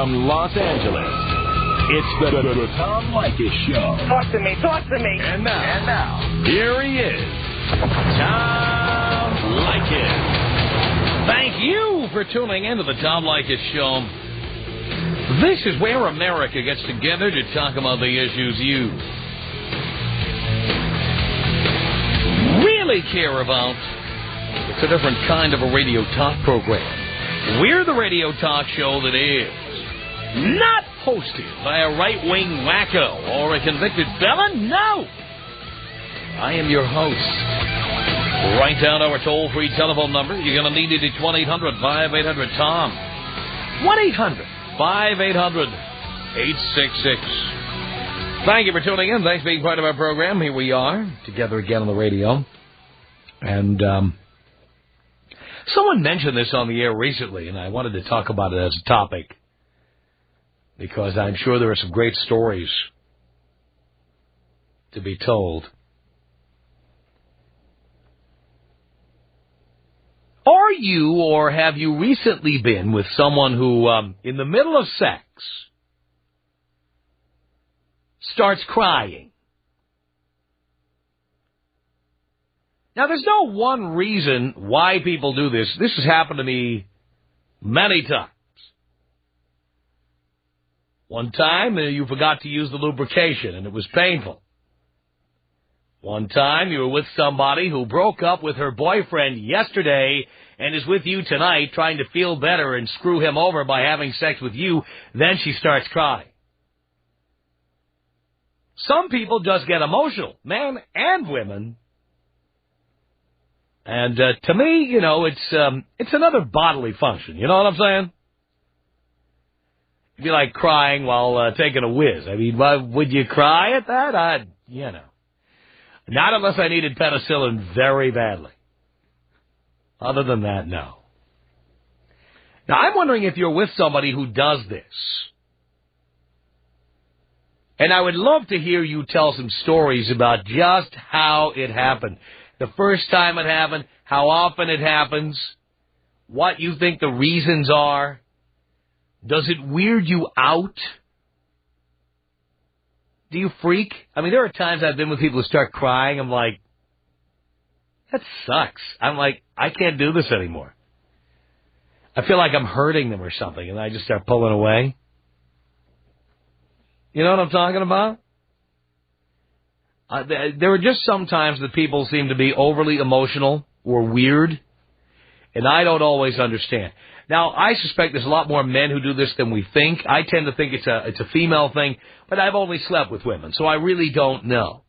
from Los Angeles, it's the Tom Leykis Show. Talk to me. And now, here he is, Tom Leykis. Thank you for tuning in to the Tom Leykis Show. This is where America gets together to talk about the issues you really care about. It's a different kind of a radio talk program. We're the radio talk show that is not hosted by a right-wing wacko or a convicted felon. No! I am your host. Write down our toll-free telephone number. You're going to need it at 1-800-5800-TOM. 1-800-5800-866. Thank you for tuning in. Thanks for being part of our program. Here we are, together again on the radio. And someone mentioned this on the air recently, and I wanted to talk about it as a topic because I'm sure there are some great stories to be told. Are you or have you recently been with someone who, in the middle of sex, starts crying? Now, there's no one reason why people do this. This has happened to me many times. One time, you forgot to use the lubrication, and it was painful. One time, you were with somebody who broke up with her boyfriend yesterday and is with you tonight trying to feel better and screw him over by having sex with you. Then she starts crying. Some people just get emotional, men and women. And to me, you know, it's another bodily function. You know what I'm saying? It'd be like crying while taking a whiz. I mean, would you cry at that? You know. Not unless I needed penicillin very badly. Other than that, no. Now, I'm wondering if you're with somebody who does this. And I would love to hear you tell some stories about just how it happened. The first time it happened, how often it happens, what you think the reasons are. Does it weird you out? Do you freak? I mean, there are times I've been with people who start crying. I'm like, that sucks. I'm like, I can't do this anymore. I feel like I'm hurting them or something, and I just start pulling away. You know what I'm talking about? There are just some times that people seem to be overly emotional or weird, and I don't always understand. Now, I suspect there's a lot more men who do this than we think. I tend to think it's a female thing, but I've only slept with women, so I really don't know.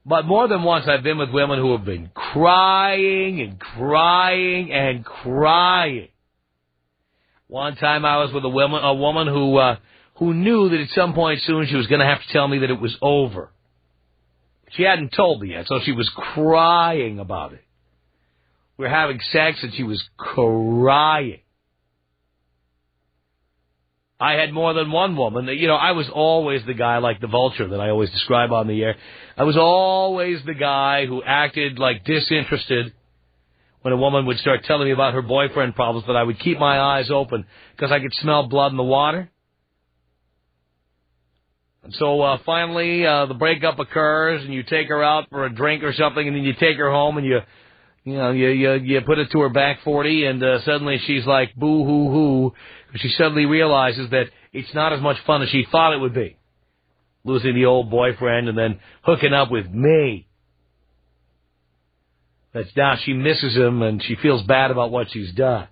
But more than once, I've been with women who have been crying and crying and crying. One time I was with a woman who knew that at some point soon she was going to have to tell me that it was over. She hadn't told me yet, so she was crying about it. We were having sex, and she was crying. I had more than one woman. You know, I was always the guy like the vulture that I always describe on the air. I was always the guy who acted like disinterested when a woman would start telling me about her boyfriend problems, but I would keep my eyes open because I could smell blood in the water. And so finally the breakup occurs, and you take her out for a drink or something, and then you take her home, and you put it to her back 40, and suddenly she's like, boo-hoo-hoo. She suddenly realizes that it's not as much fun as she thought it would be, losing the old boyfriend and then hooking up with me. That's now she misses him, and she feels bad about what she's done.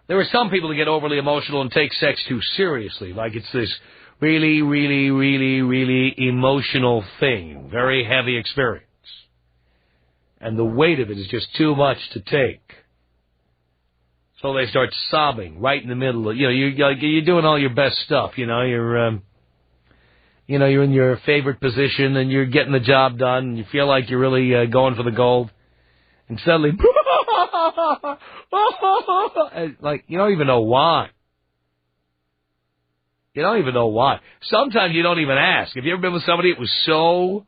There are some people who get overly emotional and take sex too seriously, like it's this really, really, really, really emotional thing, very heavy experience. And the weight of it is just too much to take. So they start sobbing right in the middle of, you're doing all your best stuff, you're in your favorite position and you're getting the job done and you feel like you're really going for the gold. And suddenly, like, you don't even know why. You don't even know why. Sometimes you don't even ask. Have you ever been with somebody it was so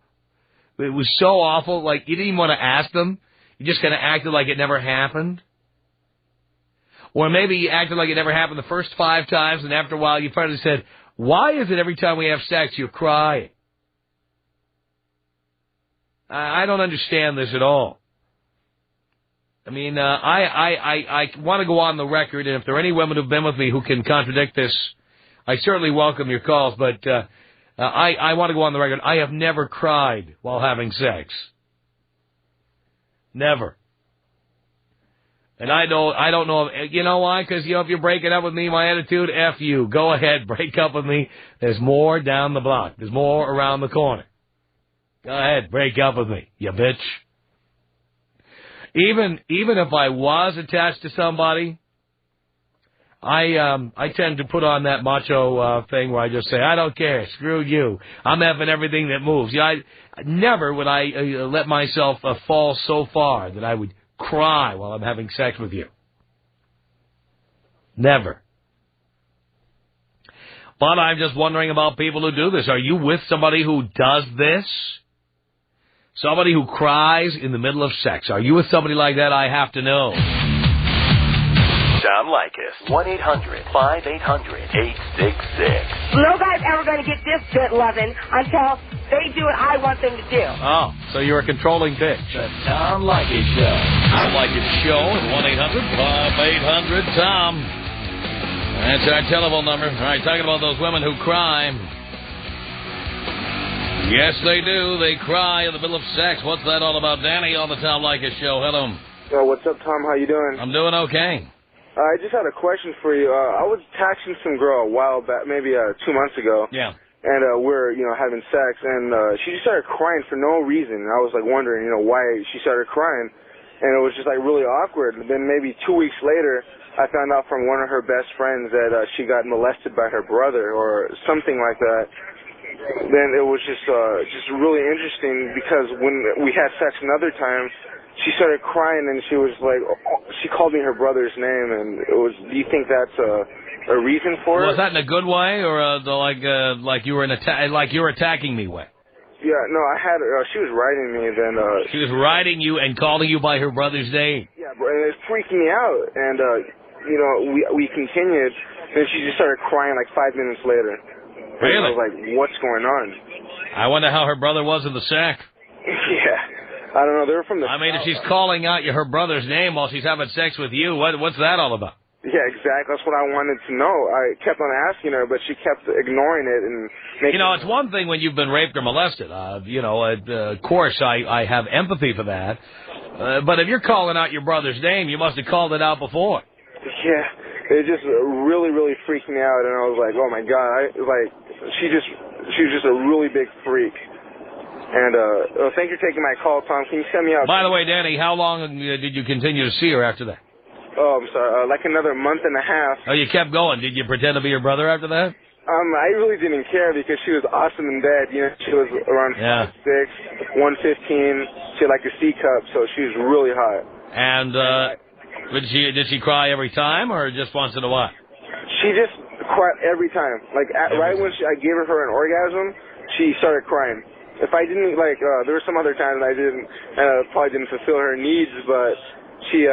awful, like you didn't even want to ask them? You just kind of acted like it never happened? Or maybe you acted like it never happened the first 5 times, and after a while you finally said, why is it every time we have sex you're crying? I don't understand this at all. I mean, I want to go on the record, and if there are any women who've been with me who can contradict this, I certainly welcome your calls, but I want to go on the record. I have never cried while having sex. Never. And I don't know, you know why? Because, if you're breaking up with me, my attitude, F you. Go ahead, break up with me. There's more down the block. There's more around the corner. Go ahead, break up with me, you bitch. Even if I was attached to somebody, I tend to put on that macho thing where I just say, I don't care, screw you. I'm effing everything that moves. Never would I let myself fall so far that I would cry while I'm having sex with you. Never. But I'm just wondering about people who do this. Are you with somebody who does this? Somebody who cries in the middle of sex. Are you with somebody like that? I have to know. Tom Leykis. 1-800-5800-866. No guy's ever going to get this good loving until they do what I want them to do. Oh, so you're a controlling bitch. The Tom Leykis Show. Tom Leykis Show at 1-800-5800-TOM. That's our telephone number. All right, talking about those women who cry. Yes, they do. They cry in the middle of sex. What's that all about? Danny on the Tom Leykis Show. Hello. What's up, Tom? How you doing? I'm doing okay. I just had a question for you. I was texting some girl a while back, maybe 2 months ago. Yeah. And we're, having sex, and she just started crying for no reason. And I was, wondering, why she started crying. And it was just, really awkward. And then maybe 2 weeks later, I found out from one of her best friends that she got molested by her brother or something like that. Then it was just really interesting because when we had sex another time, she started crying and she was like, she called me her brother's name, and it was. Do you think that's a reason for it? Was that in a good way or like you were attacking me way? Yeah, no, I had she was writing me. Then she was writing you and calling you by her brother's name. Yeah, and it was freaking me out. And we continued, and she just started crying like 5 minutes later. Really? And I was like, what's going on? I wonder how her brother was in the sack. Yeah. I don't know. They were from the. I mean, if she's calling out her brother's name while she's having sex with you, what's that all about? Yeah, exactly. That's what I wanted to know. I kept on asking her, but she kept ignoring it and making. It's one thing when you've been raped or molested. Of course, I have empathy for that. But if you're calling out your brother's name, you must have called it out before. Yeah, it just really, really freaked me out, and I was like, oh my god, she was just a really big freak. And thank you for taking my call, Tom. Can you send me out? By the way, Danny, how long did you continue to see her after that? Oh, I'm sorry, like another month and a half. Oh, you kept going. Did you pretend to be your brother after that? I really didn't care because she was awesome in bed. She was around 5'6", 115. She had like a C cup, so she was really hot. And did she cry every time or just once in a while? She just cried every time. Like right when I gave her an orgasm, she started crying. If I didn't there were some other times I didn't, probably didn't fulfill her needs, but she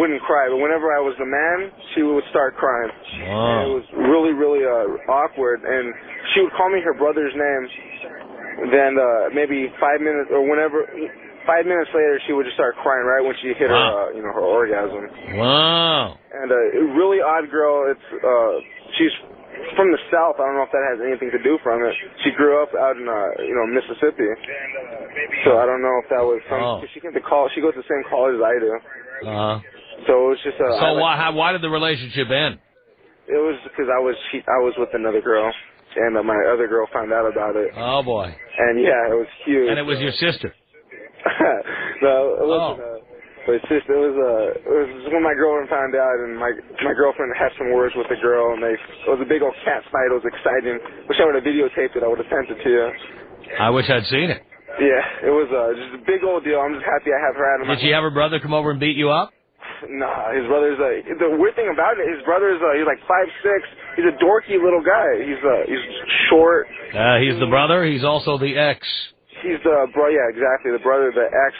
wouldn't cry. But whenever I was the man, she would start crying. Oh. And it was really, really awkward. And she would call me her brother's name. Then maybe 5 minutes or 5 minutes later, she would just start crying right when she hit her, her orgasm. Wow. And a really odd girl. She's from the South. I don't know if that has anything to do from it. She grew up out in, Mississippi. So I don't know if that was something. She came to college. She goes to the same college as I do. So it was just. So why did the relationship end? It was because I was with another girl, and my other girl found out about it. Oh boy. And yeah, it was huge. And it was your sister. No, it wasn't. But it's just, it was when my girlfriend found out, and my girlfriend had some words with the girl, and it was a big old cat fight. It was exciting. Wish I would have videotaped it. I would have sent it to you. I wish I'd seen it. Yeah, it was just a big old deal. I'm just happy I have her out of my. Did she have her brother come over and beat you up? Nah, his brother's the weird thing about it. His brother's he's like 5'6". He's a dorky little guy. He's short. He's the brother. He's also the ex. He's the bro. Yeah, exactly. The brother, the ex.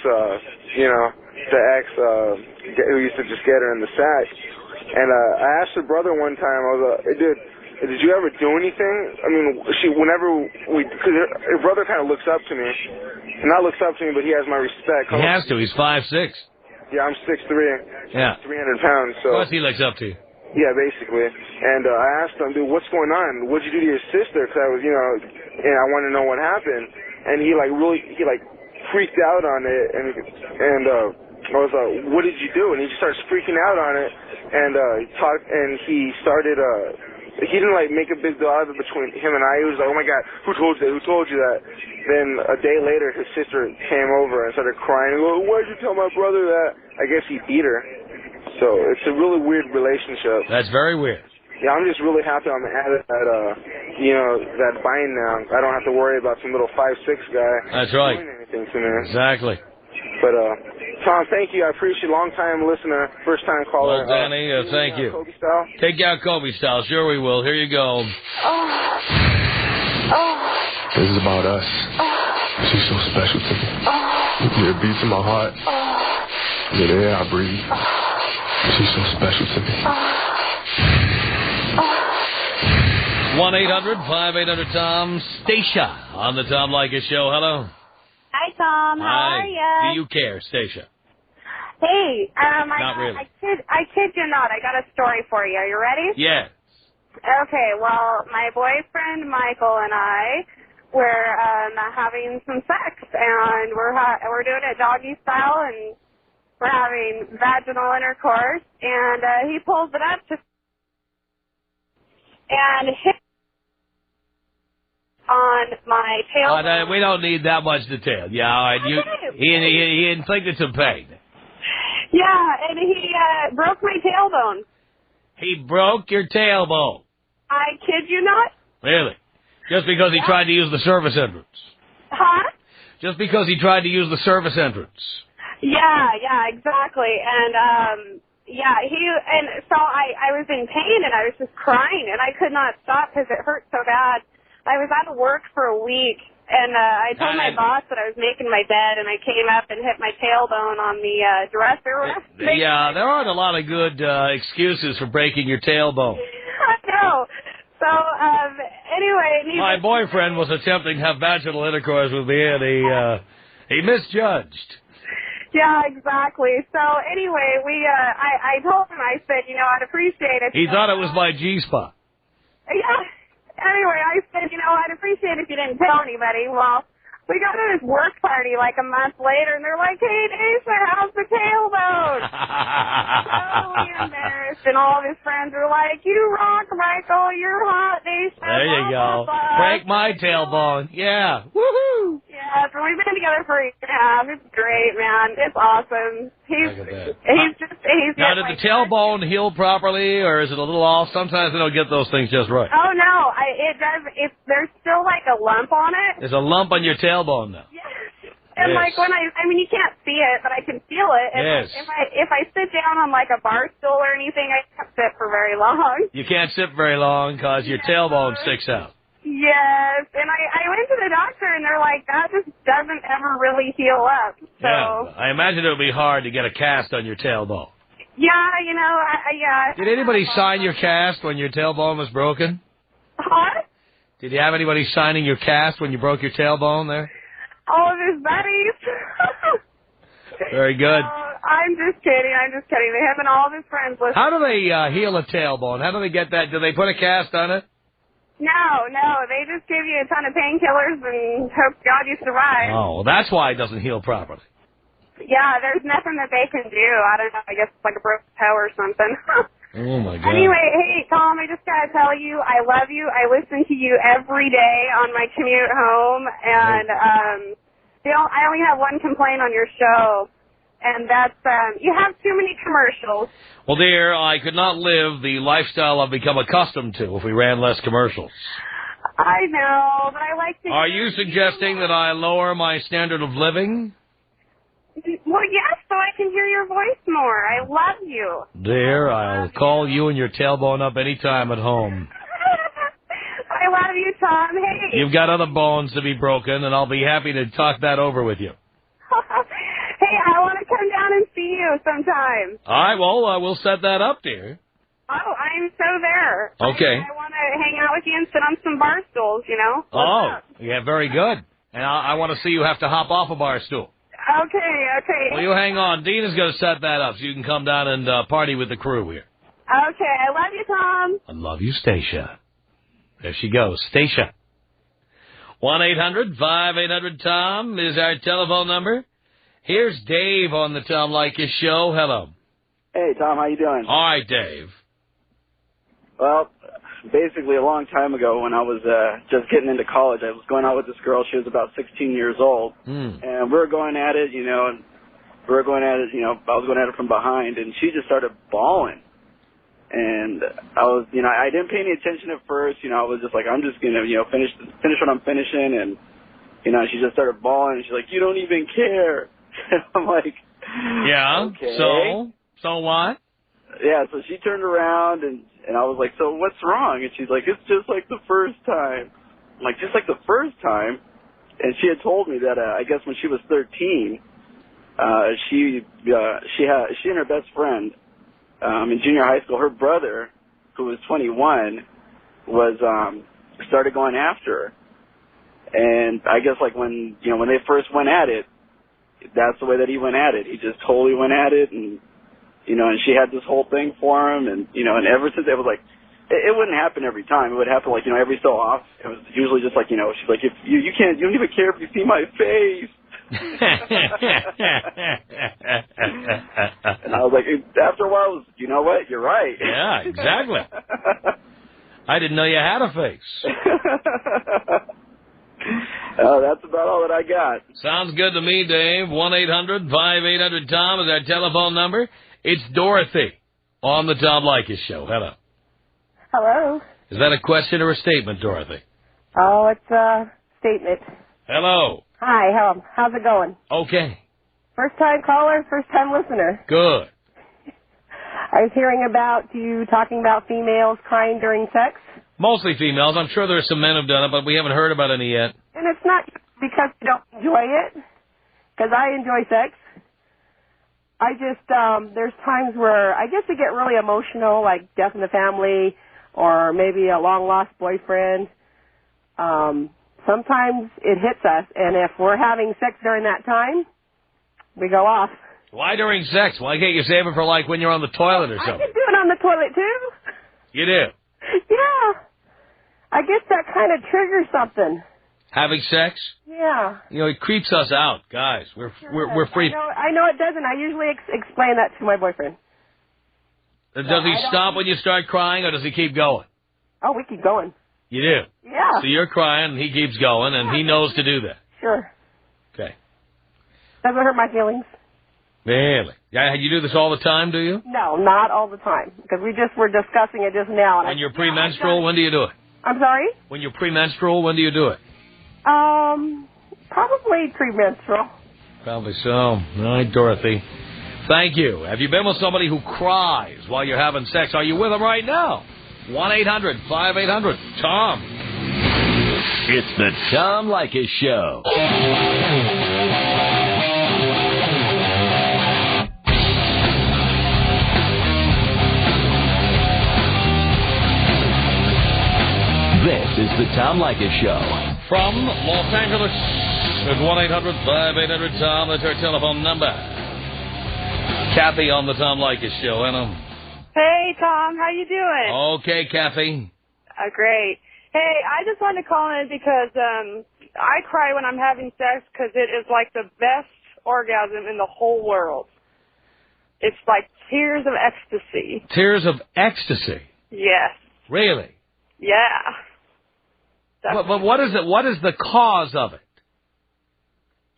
The ex who used to just get her in the sack. And I asked her brother one time, I was like, dude, did you ever do anything? I mean, because her brother kind of looks up to me. And not looks up to me, but he has my respect. He has to. He's 5'6". Yeah, I'm 6'3". Yeah. 300 pounds. So. Of course he looks up to you. Yeah, basically. And I asked him, dude, what's going on? What'd you do to your sister? Because I was, and I wanted to know what happened. And he freaked out on it. And I was like, what did you do? And he just starts freaking out on it. And he started, he didn't make a big deal out of it between him and I. He was like, oh my God, who told you that? Who told you that? Then a day later, his sister came over and started crying. He goes, why'd you tell my brother that? I guess he beat her. So it's a really weird relationship. That's very weird. Yeah, I'm just really happy I'm out of that bind now. I don't have to worry about some little 5'6" guy. That's right. Doing anything to me. Exactly. But Tom, thank you. I appreciate it. Long time listener, first time caller. Well, Danny, thank you. Kobe style. Take out Kobe style. Sure we will. Here you go. This is about us. She's so special to me. Yeah, it beats in my heart. Yeah, the air I breathe. She's so special to me. 1-800-5800-TOM. Stacia on the Tom Leykis Show. Hello. Hi, Tom. How are you? Do you care, Stacia? Hey, Not really. I kid you not. I got a story for you. Are you ready? Yes. Okay, well, my boyfriend Michael and I were having some sex, and we're doing it doggy style, and we're having vaginal intercourse, and he pulls it up and hits on my tail. We don't need that much detail. Yeah, all right. He inflicted some pain. Yeah, and he broke my tailbone. He broke your tailbone. I kid you not. Really? Just because he tried to use the service entrance? Huh? Just because he tried to use the service entrance? Yeah, exactly. And, so I was in pain, and I was just crying, and I could not stop because it hurt so bad. I was out of work for a week, and I told my boss that I was making my bed, and I came up and hit my tailbone on the dresser. Yeah, there aren't a lot of good excuses for breaking your tailbone. I know. So, anyway. My boyfriend was attempting to have vaginal intercourse with me, and he misjudged. Yeah, exactly. So, anyway, I told him, I said, I'd appreciate it. He thought it was my G-spot. Yeah. Anyway, I said, I'd appreciate it if you didn't tell anybody. Well, we got to this work party like a month later, and they're like, hey, Daisha, how's the tailbone? Totally embarrassed, and all of his friends are like, you rock, Michael, you're hot, Daisha. There you go. Break my tailbone. Yeah. Woohoo. Yeah, so we've been together for a year and a half. It's great, man. It's awesome. He's now, did the tailbone heal properly, or is it a little off? Sometimes they don't get those things just right. Oh, no. It does. There's still like a lump on it. There's a lump on your tailbone now. Yes. And yes. like when you can't see it, but I can feel it. And yes. If I sit down on like a bar stool or anything, I can't sit for very long. You can't sit very long because your tailbone sticks out. Yes, and I went to the doctor, and they're like, that just doesn't ever really heal up. So. Yeah, I imagine it would be hard to get a cast on your tailbone. Yeah, yeah. Did anybody sign your cast when your tailbone was broken? What? Did you have anybody signing your cast when you broke your tailbone there? All of his buddies. Very good. I'm just kidding. Him and all of his friends listen. How do they heal a tailbone? How do they get that? Do they put a cast on it? No. They just give you a ton of painkillers and hope God you survive. Oh, well, that's why it doesn't heal properly. Yeah, there's nothing that they can do. I don't know. I guess it's like a broken toe or something. Oh, my God. Anyway, hey, Tom, I just got to tell you, I love you. I listen to you every day on my commute home, and I only have one complaint on your show, and that's you have too many commercials. Well, dear, I could not live the lifestyle I've become accustomed to if we ran less commercials. I know, but I like to... Are you suggesting that I lower my standard of living? Well, yes, so I can hear your voice more. I love you. Dear, I'll call you and your tailbone up any time at home. I love you, Tom. Hey. You've got other bones to be broken, and I'll be happy to talk that over with you. Hey, I want to come down and see you sometime. All right, well, we'll set that up, dear. Oh, I'm so there. Okay. I want to hang out with you and sit on some bar stools, you know? Oh, yeah, very good. And I want to see you have to hop off a bar stool. Okay. Well, you hang on. Dina's going to set that up so you can come down and party with the crew here. Okay, I love you, Tom. I love you, Stacia. There she goes, Stacia. 1-800-5800-TOM is our telephone number. Here's Dave on the Tom Leykis Show. Hello. Hey, Tom, how you doing? All right, Dave. Well, basically a long time ago when I was just getting into college, I was going out with this girl. She was about 16 years old. And we were going at it, and I was going at it from behind, and she just started bawling. And I was, I didn't pay any attention at first. I was just like, I'm just going to, finish what I'm finishing. And, she just started bawling. And she's like, you don't even care. I'm like, yeah, okay. So what? Yeah, so she turned around, and I was like, so what's wrong? And she's like, it's just like the first time. I'm like, just like the first time? And she had told me that, I guess when she was 13, she and her best friend, in junior high school, her brother, who was 21, started going after her. And I guess like when they first went at it, that's the way that he went at it. He just totally went at it, and and she had this whole thing for him, and and ever since it was like, it wouldn't happen every time. It would happen like every so often. It was usually just like she's like, if you don't even care if you see my face. And I was like, after a while, you know what? You're right. Yeah, exactly. I didn't know you had a face. That's about all that I got. Sounds good to me, Dave. 1-800-5800-TOM is our telephone number. It's Dorothy on the Tom Leykis Show. Hello. Hello. Is that a question or a statement, Dorothy? Oh, it's a statement. Hello. Hi, how's it going? Okay. First time caller, first time listener. Good. I was hearing about you talking about females crying during sex. Mostly females. I'm sure there are some men who've done it, but we haven't heard about any yet. And it's not because you don't enjoy it, because I enjoy sex. I just, there's times where I guess we get really emotional, like death in the family, or maybe a long-lost boyfriend. Sometimes it hits us, and if we're having sex during that time, we go off. Why during sex? Why can't you save it for, like, when you're on the toilet or something? I can do it on the toilet, too. You do? Yeah. I guess that kind of triggers something. Having sex? Yeah. It creeps us out, guys. We're free. I know it doesn't. I usually explain that to my boyfriend. Does he stop when you start crying, or does he keep going? Oh, we keep going. You do? Yeah. So you're crying, and he keeps going, and he knows to do that. Sure. Okay. Doesn't hurt my feelings. Really? Yeah, you do this all the time, do you? No, not all the time, because we just were discussing it just now. And when you're premenstrual, when do you do it? I'm sorry? When you're premenstrual, when do you do it? Probably premenstrual. Probably so. All right, Dorothy. Thank you. Have you been with somebody who cries while you're having sex? Are you with them right now? 1-800-5800-TOM. It's the Tom Leykis Show. This is the Tom Leykis Show. From Los Angeles, at 1-800-5800-TOM. That's our telephone number. Kathy on the Tom Leykis Show. Hello. Hey, Tom. How you doing? Okay, Kathy. Great. Hey, I just wanted to call in because I cry when I'm having sex because it is like the best orgasm in the whole world. It's like tears of ecstasy. Tears of ecstasy? Yes. Really? Yeah. But what is it? What is the cause of it?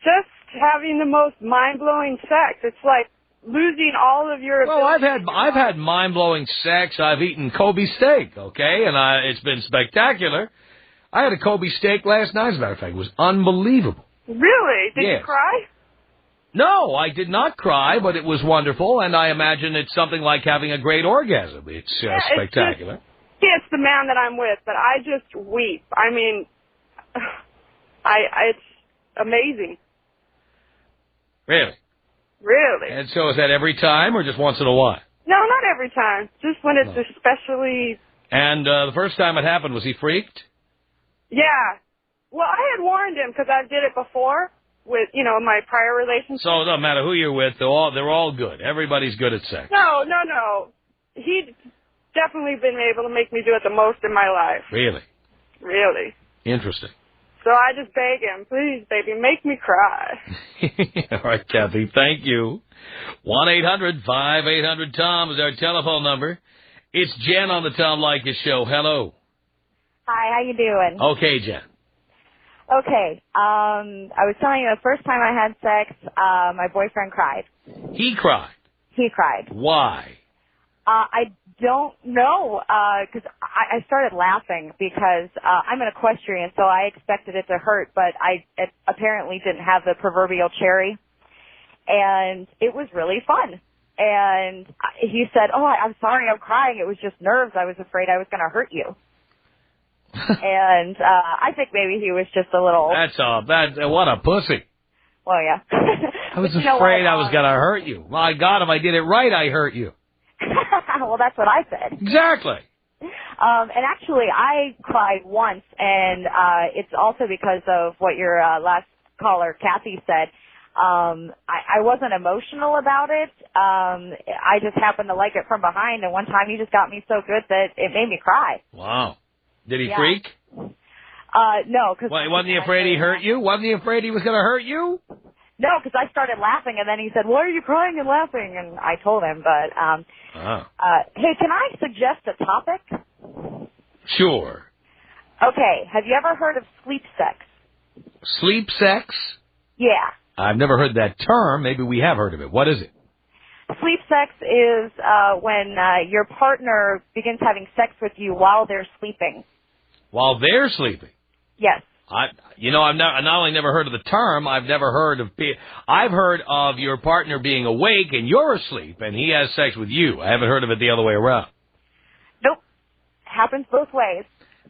Just having the most mind-blowing sex. It's like losing all of your ability. Well, I've had mind-blowing sex. I've eaten Kobe steak, okay, and it's been spectacular. I had a Kobe steak last night, as a matter of fact. It was unbelievable. Really? Did Yes. you cry? No, I did not cry, but it was wonderful, and I imagine it's something like having a great orgasm. It's spectacular. It's the man that I'm with, but I just weep. I mean, it's amazing. Really? Really. And so is that every time or just once in a while? No, not every time. Just when it's especially... And the first time it happened, was he freaked? Yeah. Well, I had warned him because I did it before with, my prior relationship. So it doesn't matter who you're with. They're all good. Everybody's good at sex. No. He'd definitely been able to make me do it the most in my life. Really? Really. Interesting. So I just beg him, please, baby, make me cry. All right, Kathy, thank you. 1-800-5800-TOM is our telephone number. It's Jen on the Tom Leykis Show. Hello. Hi, how you doing? Okay, Jen. Okay, I was telling you the first time I had sex, my boyfriend cried. He cried? He cried. Why? I don't know, because I started laughing because I'm an equestrian, so I expected it to hurt, but it apparently didn't have the proverbial cherry, and it was really fun. And he said, "Oh, I'm sorry, I'm crying. It was just nerves. I was afraid I was going to hurt you." And I think maybe he was just a little... What a pussy. Well, yeah. I was afraid I was going to hurt you. My God, if I did it right, I hurt you. Well, that's what I said. Exactly. And actually, I cried once, and it's also because of what your last caller, Kathy, said. I wasn't emotional about it. I just happened to like it from behind, and one time he just got me so good that it made me cry. Wow. Did he freak? No. Wasn't he afraid he hurt you? Wasn't he afraid he was going to hurt you? No, because I started laughing, and then he said, "Why are you crying and laughing?" And I told him, but, hey, can I suggest a topic? Sure. Okay, have you ever heard of sleep sex? Sleep sex? Yeah. I've never heard that term. Maybe we have heard of it. What is it? Sleep sex is when your partner begins having sex with you while they're sleeping. While they're sleeping? Yes. I've not only never heard of the term, I've never heard of... I've heard of your partner being awake and you're asleep and he has sex with you. I haven't heard of it the other way around. Nope. Happens both ways.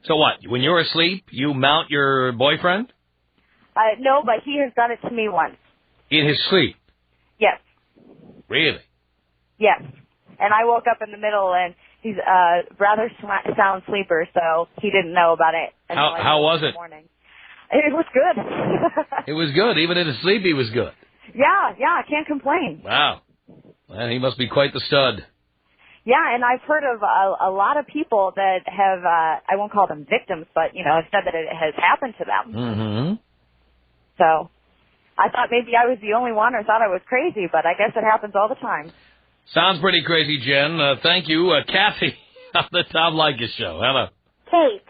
So what? When you're asleep, you mount your boyfriend? No, but he has done it to me once. In his sleep? Yes. Really? Yes. And I woke up in the middle, and he's a rather sound sleeper, so he didn't know about it. How was it? Morning. It was good. It was good. Even in his sleep, he was good. Yeah, I can't complain. Wow. Well, he must be quite the stud. Yeah, and I've heard of a lot of people that have, I won't call them victims, but, have said that it has happened to them. Mm-hmm. So I thought maybe I was the only one or thought I was crazy, but I guess it happens all the time. Sounds pretty crazy, Jen. Thank you. Kathy on the Tom Leykis Show. Hello. Kate.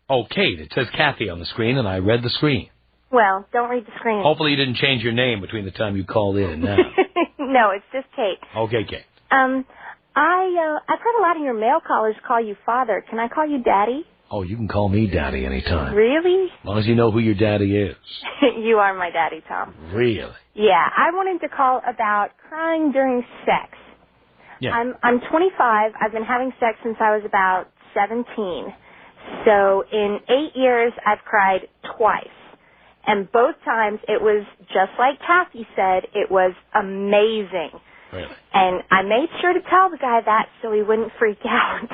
Oh, Kate. It says Kathy on the screen, and I read the screen. Well, don't read the screen. Hopefully you didn't change your name between the time you called in and now. No, it's just Kate. Okay, Kate. I've heard a lot of your male callers call you father. Can I call you daddy? Oh, you can call me daddy anytime. Really? As long as you know who your daddy is. You are my daddy, Tom. Really? Yeah, I wanted to call about crying during sex. Yeah. I'm 25. I've been having sex since I was about 17. So in 8 years, I've cried twice. And both times it was just like Kathy said, it was amazing. Really? And I made sure to tell the guy that so he wouldn't freak out.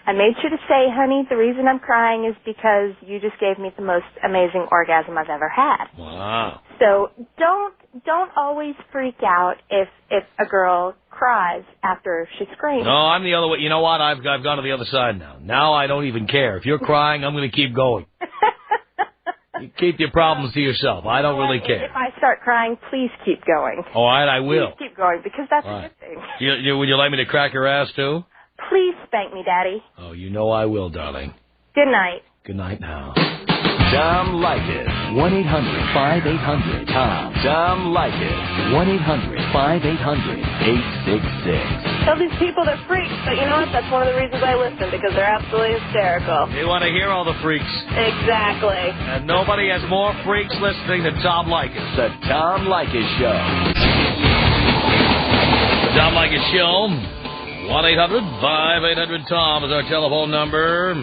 I made sure to say, honey, the reason I'm crying is because you just gave me the most amazing orgasm I've ever had. Wow. So don't always freak out if a girl cries after she screams. No, I'm the other way. You know what? I've gone to the other side now. Now I don't even care. If you're crying, I'm going to keep going. You keep your problems to yourself. I don't really care. If I start crying, please keep going. All right, I will. Please keep going, because that's All a right. good thing. Would you like me to crack your ass, too? Please spank me, Daddy. Oh, you know I will, darling. Good night. Good night now. Tom Leykis. 1-800-5800-TOM. Tom Leykis. 1-800-5800-866. Tell these people they're freaks, but you know what? That's one of the reasons I listen, because they're absolutely hysterical. You want to hear all the freaks. Exactly. And nobody has more freaks listening than Tom Leykis. The Tom Leykis Show. The Tom Leykis Show. 1-800-5800-TOM is our telephone number.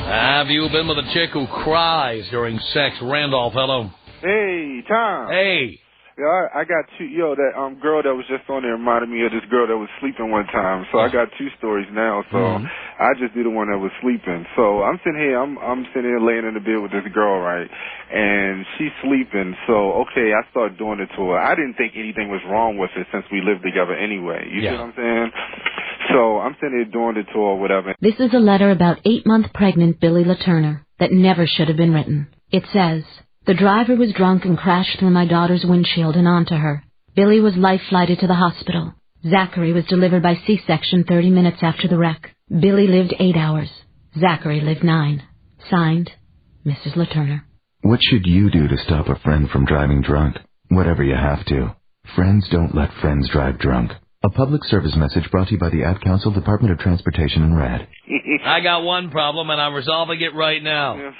Have you been with a chick who cries during sex? Randolph, hello. Hey, Tom. Hey. Yeah, I got two. That girl that was just on there reminded me of this girl that was sleeping one time. So I got two stories now. So I just did the one that was sleeping. So I'm sitting here, I'm sitting here laying in the bed with this girl, right? And she's sleeping. So okay, I started doing it to her. I didn't think anything was wrong with it since we lived together anyway. You see what I'm saying? So I'm sitting here doing it to her, whatever. This is a letter about 8-month pregnant Billy LaTurner that never should have been written. It says, "The driver was drunk and crashed through my daughter's windshield and onto her. Billy was life-flighted to the hospital. Zachary was delivered by C-section 30 minutes after the wreck. Billy lived 8 hours. Zachary lived 9. Signed, Mrs. LaTurner." What should you do to stop a friend from driving drunk? Whatever you have to. Friends don't let friends drive drunk. A public service message brought to you by the Ad Council, Department of Transportation, and RAD. I got one problem, and I'm resolving it right now.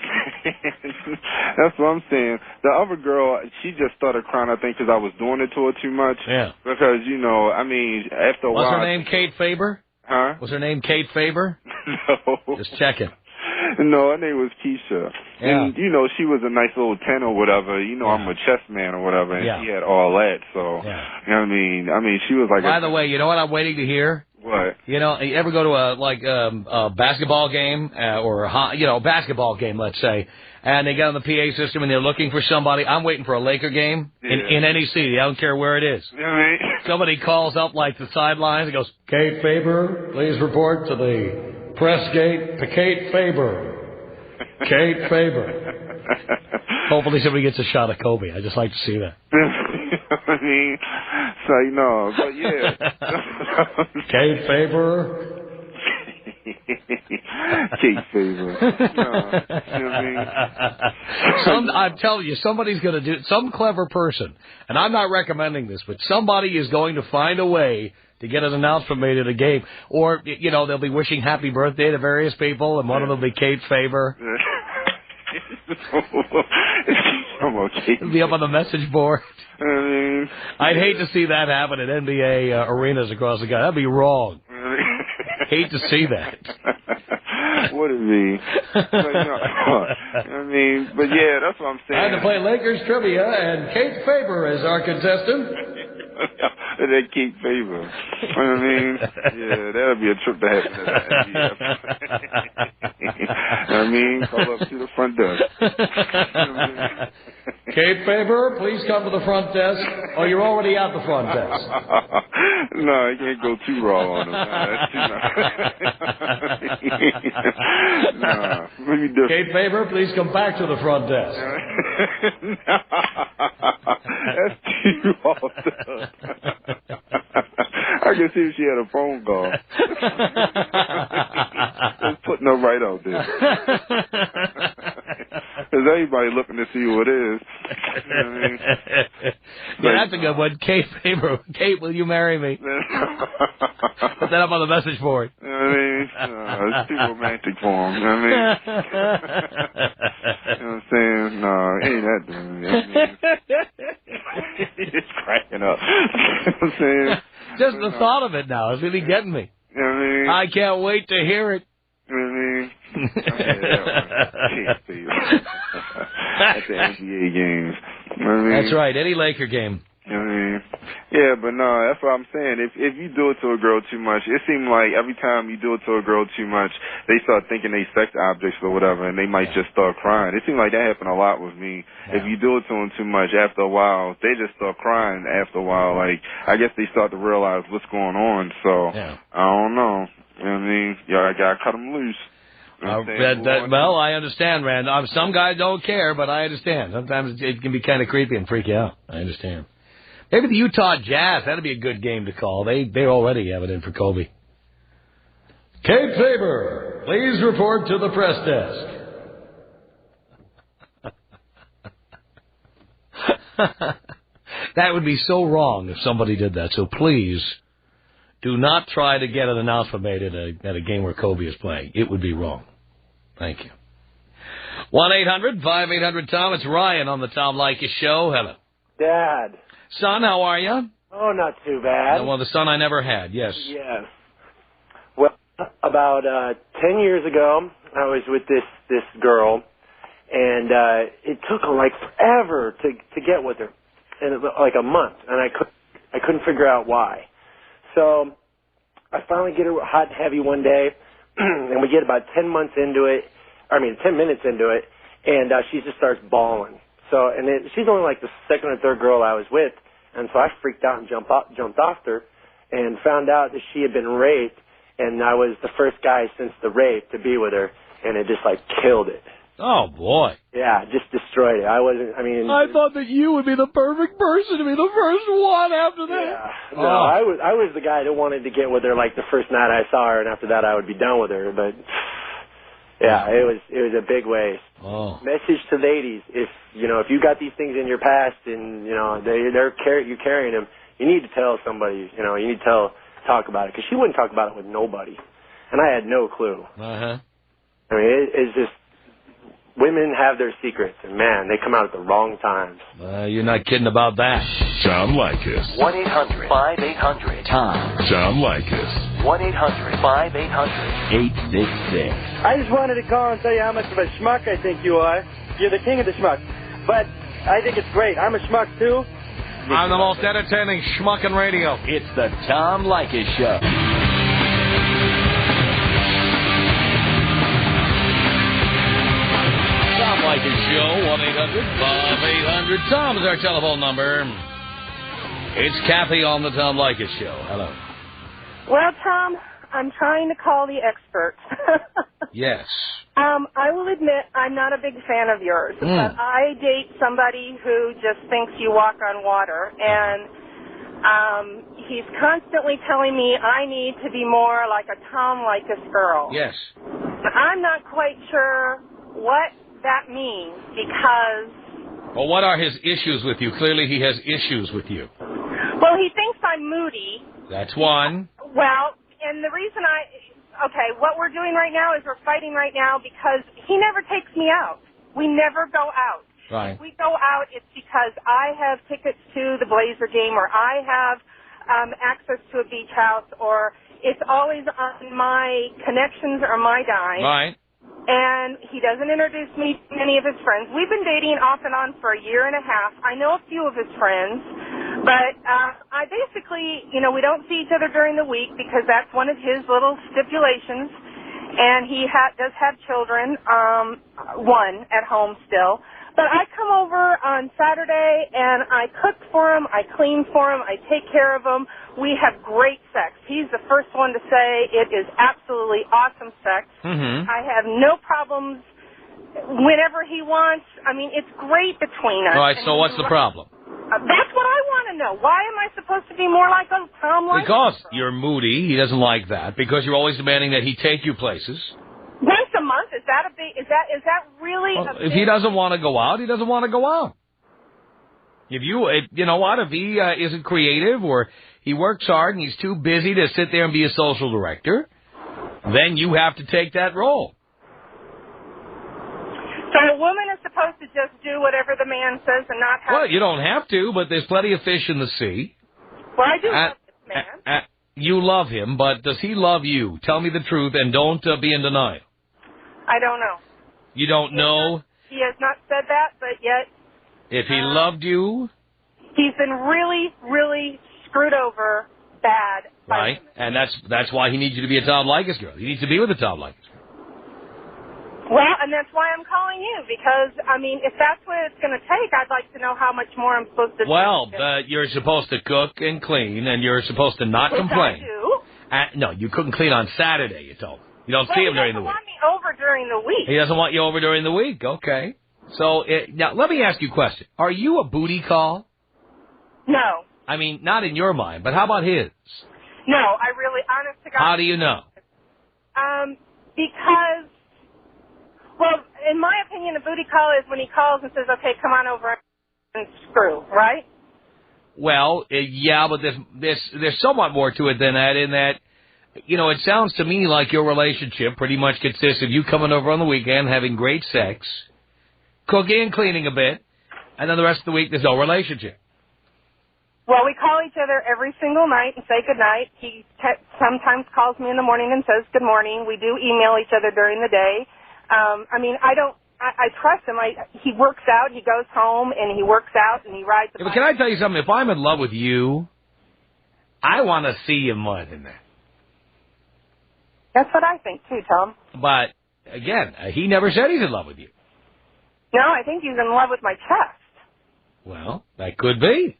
That's what I'm saying. The other girl, she just started crying, I think, because I was doing it to her too much. Yeah. Because, after a while... Was her name Kate Faber? Huh? Was her name Kate Faber? No. Just checking. No, her name was Keisha. Yeah. And, she was a nice little 10 or whatever. I'm a chess man or whatever, and she had all that. So, you know what I mean? She was like... By the way, you know what I'm waiting to hear? What? You ever go to a basketball game or a basketball game, let's say, and they get on the PA system and they're looking for somebody. I'm waiting for a Laker game in any city. I don't care where it is. You know what I mean? Somebody calls up like the sidelines and goes, "Kate Faber, please report to the press gate to Kate Faber. Kate Faber." Hopefully somebody gets a shot of Kobe. I just like to see that. I mean, but yeah. Kate Faber. Kate Faber. You know what I mean? I'm telling you, somebody's going to do some clever person, and I'm not recommending this, but somebody is going to find a way to get an announcement made at a game, or they'll be wishing happy birthday to various people, and one of them will be Kate Faber. It'll be up on the message board. I'd hate to see that happen at NBA arenas across the country. That'd be wrong. Hate to see that. Would it be? But yeah, that's what I'm saying. Time to play Lakers trivia, and Kate Faber is our contestant. That Kate Faber. You know what I mean? Yeah, that would be a trip to happen at the NBF. Call up to the front desk. Kate Faber, please come to the front desk. Oh, you're already at the front desk. No, you can't go too raw on them. That's maybe different. Kate Faber, please come back to the front desk. That's too raw. I can see if she had a phone call. Just putting her right out there. Because everybody looking to see who it is. You know what I mean? Yeah, that's a good one. Kate Faber. Kate, will you marry me? Put that up on the message board. You know what I mean? It's too romantic for him. You know what I mean? You know what I'm saying? No, ain't that dude. He's cracking up. You know what I'm saying? Just the thought of it now is really getting me. You know what I mean? I can't wait to hear it. You know what I mean? At the NBA games. You know what I mean? That's right, any Laker game. You know what I mean? Yeah, but no, that's what I'm saying. If you do it to a girl too much, it seems like every time you do it to a girl too much, they start thinking they sex objects or whatever, and they might just start crying. It seems like that happened a lot with me. Yeah. If you do it to them too much, after a while, they just start crying after a while. Like, I guess they start to realize what's going on, so I don't know. You know what I mean? Y'all gotta cut them loose. Well, I understand, Rand. Some guys don't care, but I understand. Sometimes it can be kind of creepy and freak you out. I understand. Maybe the Utah Jazz, that'd be a good game to call. They already have it in for Kobe. Kate Faber, please report to the press desk. That would be so wrong if somebody did that. So please, do not try to get an announcement made at a game where Kobe is playing. It would be wrong. Thank you. 1-800-5800-TOM. It's Ryan on the Tom Leykis Show. Hello. Dad. Son, how are you? Oh, not too bad. Well, the son I never had, yes. Yes. Well, about 10 years ago, I was with this girl, and it took like forever to get with her. in like a month, and I couldn't figure out why. So I finally get her hot and heavy one day, and we get about 10 minutes into it, and she just starts bawling. So, she's only like the second or third girl I was with, and so I freaked out and jumped off her, and found out that she had been raped, and I was the first guy since the rape to be with her, and it just like killed it. Oh, boy. Yeah, just destroyed it. I thought that you would be the perfect person to be the first one after that. Yeah. No, I was the guy that wanted to get with her like the first night I saw her, and after that I would be done with her. But yeah, it was a big waste. Oh. Message to ladies: if you got these things in your past, and you're carrying them, you need to tell somebody. You need to talk about it, because she wouldn't talk about it with nobody, and I had no clue. Uh-huh. I mean, it's just. Women have their secrets, and man, they come out at the wrong times. You're not kidding about that. Tom Leykis. 1-800-5800-TOM. Tom Leykis. 1-800-5800-866. I just wanted to call and tell you how much of a schmuck I think you are. You're the king of the schmuck. But I think it's great. I'm a schmuck, too. I'm the most entertaining schmuck in radio. It's the Tom Leykis Show. Leykis Show, 1-800-5800-TOM is our telephone number. It's Kathy on the Tom Leykis Show. Hello. Well, Tom, I'm trying to call the experts. Yes. I will admit I'm not a big fan of yours, but I date somebody who just thinks you walk on water, and he's constantly telling me I need to be more like a Tom Leykis girl. Yes. I'm not quite sure what that means, because... Well, what are his issues with you? Clearly he has issues with you. Well, he thinks I'm moody. That's one. Well, and the reason what we're doing right now is we're fighting right now because he never takes me out. We never go out. Right. If we go out, it's because I have tickets to the Blazer game, or I have access to a beach house, or it's always on my connections or my dime. Right. And he doesn't introduce me to many of his friends. We've been dating off and on for a year and a half. I know a few of his friends, but I basically, we don't see each other during the week because that's one of his little stipulations. And he does have children, one at home still. But I come over on Saturday, and I cook for him, I clean for him, I take care of him. We have great sex. He's the first one to say it is absolutely awesome sex. Mm-hmm. I have no problems whenever he wants. I mean, it's great between us. All right, so what's the problem? That's what I want to know. Why am I supposed to be more like a Tom Leykis? Because you're moody. He doesn't like that. Because you're always demanding that he take you places. Once a month? Is that a big? Is that really? Well, if he doesn't want to go out, he doesn't want to go out. If you know what? If he isn't creative, or he works hard and he's too busy to sit there and be a social director, then you have to take that role. So a woman is supposed to just do whatever the man says and not have... Well, you don't have to, but there's plenty of fish in the sea. Well, I do love this man. You love him, but does he love you? Tell me the truth, and don't be in denial. I don't know. You don't know? He has not said that, but yet... If he loved you? He's been really, really screwed over bad. Right, and that's why he needs you to be a Tom Leykis girl. He needs to be with a Tom Leykis girl. Well, and that's why I'm calling you, because, I mean, if that's what it's going to take, I'd like to know how much more I'm supposed to do. Well, you're supposed to cook and clean, and you're supposed to not complain. I do. No, you couldn't clean on Saturday, you told me. You don't see him during the week. He doesn't want me over during the week. He doesn't want you over during the week. Okay. So, now, let me ask you a question. Are you a booty call? No. I mean, not in your mind, but how about his? No, I really, honest to God. How do you know? Because, well, in my opinion, a booty call is when he calls and says, okay, come on over and screw, right? Well, yeah, but there's somewhat more to it than that, in that, it sounds to me like your relationship pretty much consists of you coming over on the weekend, having great sex, cooking and cleaning a bit, and then the rest of the week there's no relationship. Well, we call each other every single night and say goodnight. He sometimes calls me in the morning and says good morning. We do email each other during the day. I mean, I don't I trust him. He works out, he goes home, and he works out, and he rides the bike. But can I tell you something? If I'm in love with you, I want to see you more than that. That's what I think, too, Tom. But, again, he never said he's in love with you. No, I think he's in love with my chest. Well, that could be.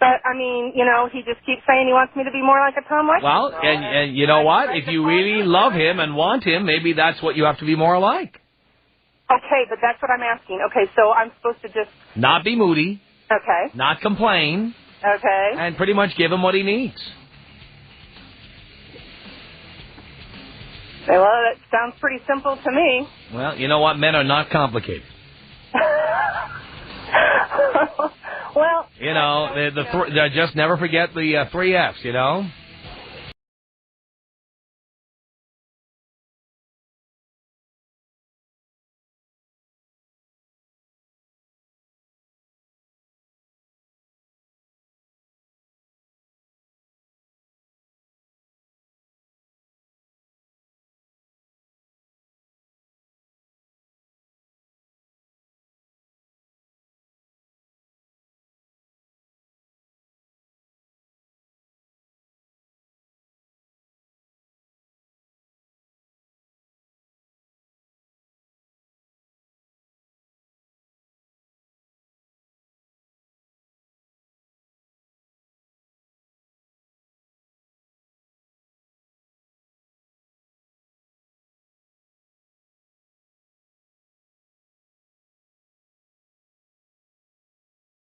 But, I mean, you know, he just keeps saying he wants me to be more like a Tom Leykis. Well, and you know what? If you really love him and want him, maybe that's what you have to be more like. Okay, but that's what I'm asking. Okay, so I'm supposed to just... Not be moody. Okay. Not complain. Okay. And pretty much give him what he needs. Well, that sounds pretty simple to me. Well, you know what? Men are not complicated. Well... You know, just never forget the 3 F's, you know?